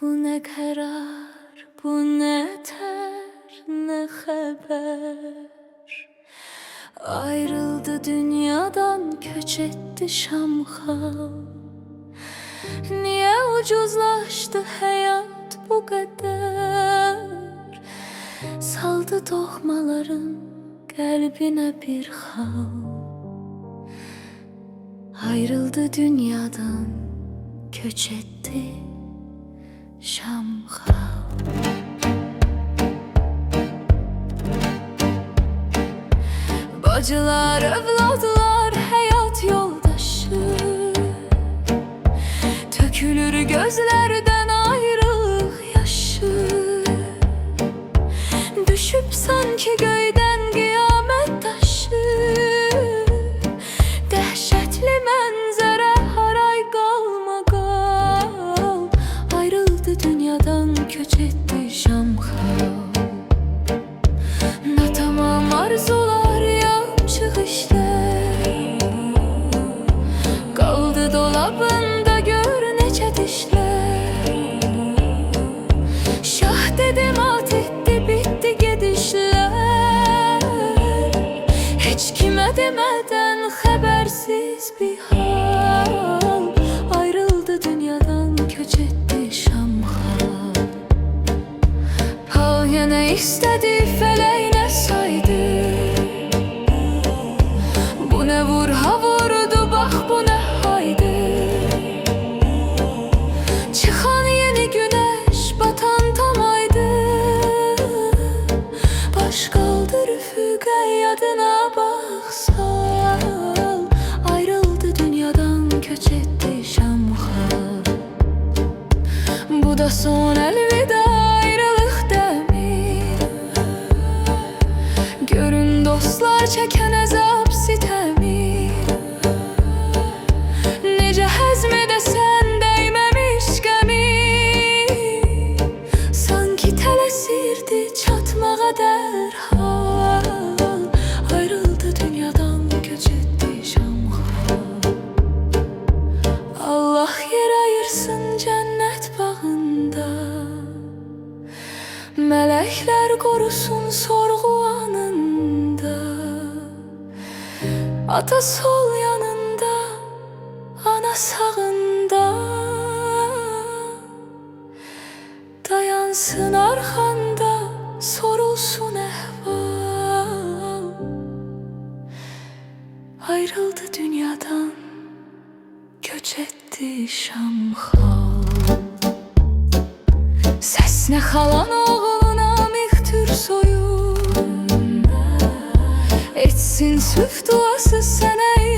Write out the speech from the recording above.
Bu ne karar, bu ne ter, ne haber. Ayrıldı dünyadan, göç etti Şam'a. Niye ucuzlaştı hayat bu kadar? Saldı doğmaların kalbine bir hal. Ayrıldı dünyadan, göç etti Şam'a. Bacılar, evladlar, hayat yoldaşı. Tökülür gözlerden ayrılık yaşı. Düşüp sanki göyden kıyamet taşı. Dehşetli manzara, haray kalma kal. Ayrıldı dünyadan, göç etti Şam'a. Ne tamam arzular, yapçık işler. Kaldı dolabında gör nece dişler. Şah dedim at etti, bitti gidişler. Hiç kime demeden habersiz bir hal. Ayrıldı dünyadan, göç etti Şam'a. Palya ne istedi, feleğine saydı. Bu ne vur ha vurdu, bak bu ne haydi. Çıkan yeni güneş, batan tam aydın. Baş kaldır üfüge, yadına baksal. Ayrıldı dünyadan, göç etti Şam'a. Bu da son elveda, ayrılık demir. Görün dostlar çeken azap sitemi. Nece hazmedesen değmemiş gemi. Sanki telesirdi çatmağa derhal. Ayrıldı dünyadan, göç etti Şam'a. Allah yer ayırsın cennet bağında. Melekler korusun sorgu anında. Ata sol yanında, ana sağında. Dayansın arkanda, sorulsun ehval. Ayrıldı dünyadan, göç etti Şam'a. Ses ne halan oğluna mihtir soyun. Etsin süf duası sene